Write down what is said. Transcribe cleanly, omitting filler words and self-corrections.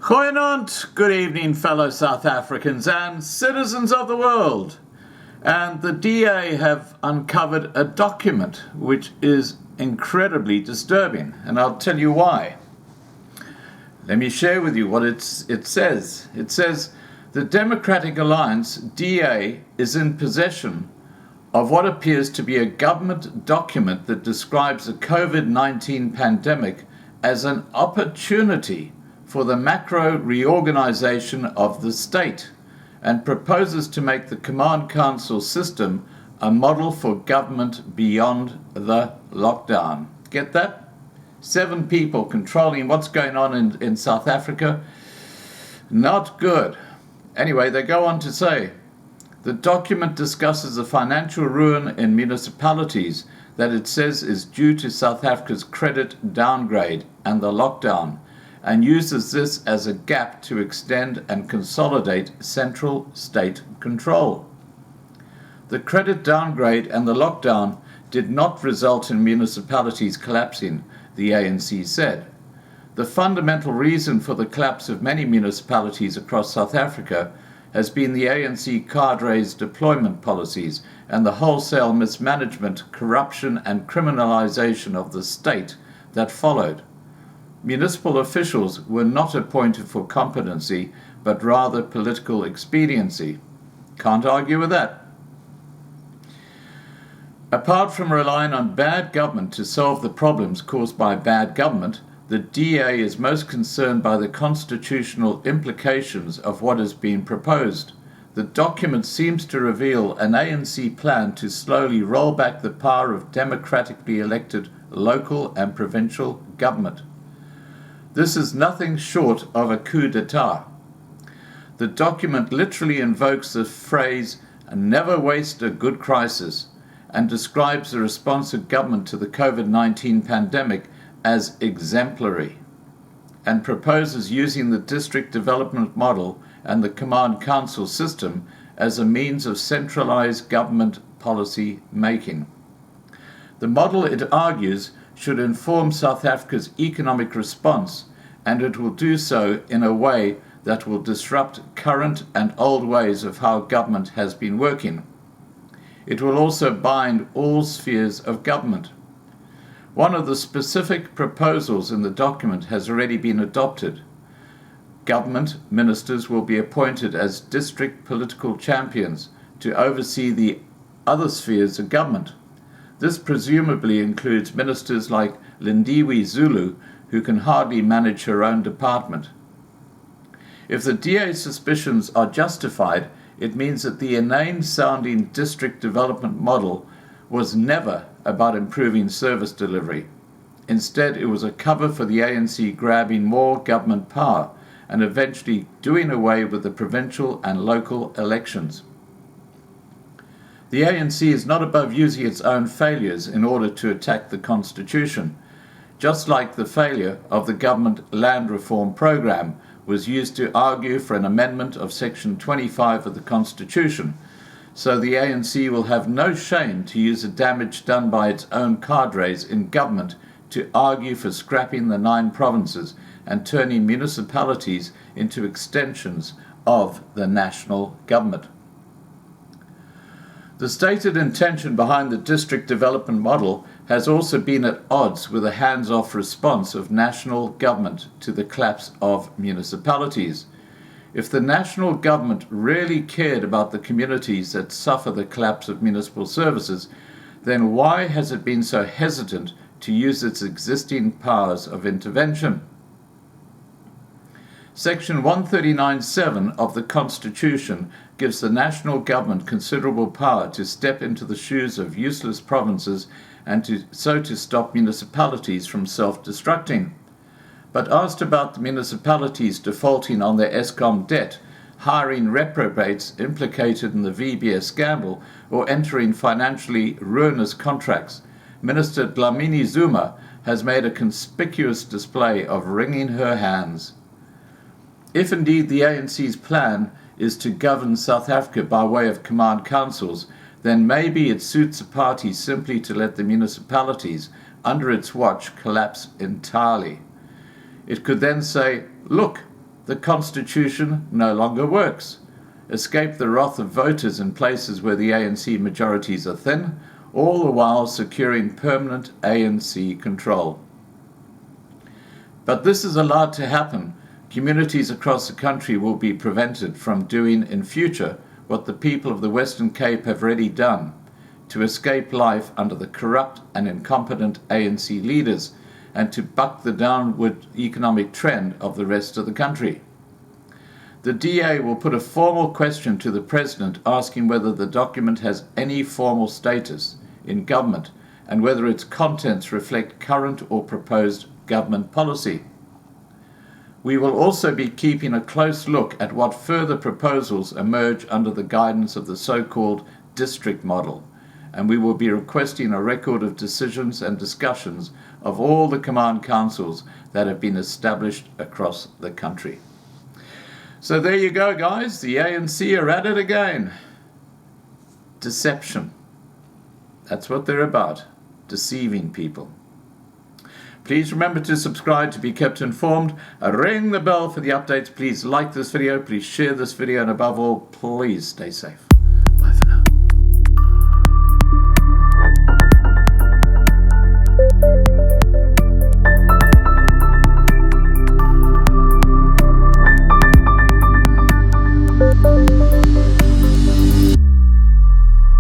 Goeienaand, good evening fellow South Africans and citizens of the world. And the DA have uncovered a document which is incredibly disturbing, and I'll tell you why. Let me share with you what it says. It says, the Democratic Alliance, DA, is in possession of what appears to be a government document that describes the COVID-19 pandemic as an opportunity for the macro reorganization of the state and proposes to make the command council system a model for government beyond the lockdown. Get that? 7 people controlling what's going on in South Africa. Not good. Anyway, they go on to say, the document discusses the financial ruin in municipalities that it says is due to South Africa's credit downgrade and the lockdown, and uses this as a gap to extend and consolidate central state control. The credit downgrade and the lockdown did not result in municipalities collapsing, the ANC said. The fundamental reason for the collapse of many municipalities across South Africa has been the ANC cadre's deployment policies and the wholesale mismanagement, corruption and criminalization of the state that followed. Municipal officials were not appointed for competency, but rather political expediency. Can't argue with that. Apart from relying on bad government to solve the problems caused by bad government, the DA is most concerned by the constitutional implications of what is being proposed. The document seems to reveal an ANC plan to slowly roll back the power of democratically elected local and provincial government. This is nothing short of a coup d'etat. The document literally invokes the phrase, never waste a good crisis, and describes the response of government to the COVID-19 pandemic as exemplary, and proposes using the district development model and the command council system as a means of centralized government policy making. The model, it argues, should inform South Africa's economic response, and it will do so in a way that will disrupt current and old ways of how government has been working. It will also bind all spheres of government. One of the specific proposals in the document has already been adopted. Government ministers will be appointed as district political champions to oversee the other spheres of government. This presumably includes ministers like Lindiwe Zulu, who can hardly manage her own department. If the DA's suspicions are justified, it means that the inane-sounding district development model was never about improving service delivery. Instead, it was a cover for the ANC grabbing more government power and eventually doing away with the provincial and local elections. The ANC is not above using its own failures in order to attack the Constitution, just like the failure of the government land reform program was used to argue for an amendment of Section 25 of the Constitution. So the ANC will have no shame to use the damage done by its own cadres in government to argue for scrapping the 9 provinces and turning municipalities into extensions of the national government. The stated intention behind the district development model has also been at odds with a hands-off response of national government to the collapse of municipalities. If the national government really cared about the communities that suffer the collapse of municipal services, then why has it been so hesitant to use its existing powers of intervention? Section 139(7) of the Constitution gives the national government considerable power to step into the shoes of useless provinces and to stop municipalities from self-destructing. But asked about the municipalities defaulting on their Eskom debt, hiring reprobates implicated in the VBS scandal, or entering financially ruinous contracts, Minister Dlamini Zuma has made a conspicuous display of wringing her hands. If indeed the ANC's plan is to govern South Africa by way of command councils, then maybe it suits the party simply to let the municipalities under its watch collapse entirely. It could then say, look, the Constitution no longer works. Escape the wrath of voters in places where the ANC majorities are thin, all the while securing permanent ANC control. But this is allowed to happen. Communities across the country will be prevented from doing in future what the people of the Western Cape have already done, to escape life under the corrupt and incompetent ANC leaders and to buck the downward economic trend of the rest of the country. The DA will put a formal question to the President asking whether the document has any formal status in government and whether its contents reflect current or proposed government policy. We will also be keeping a close look at what further proposals emerge under the guidance of the so-called district model, and we will be requesting a record of decisions and discussions of all the command councils that have been established across the country. So there you go, guys. The ANC are at it again. Deception. That's what they're about. Deceiving people. Please remember to subscribe to be kept informed. Ring the bell for the updates. Please like this video. Please share this video. And above all, please stay safe.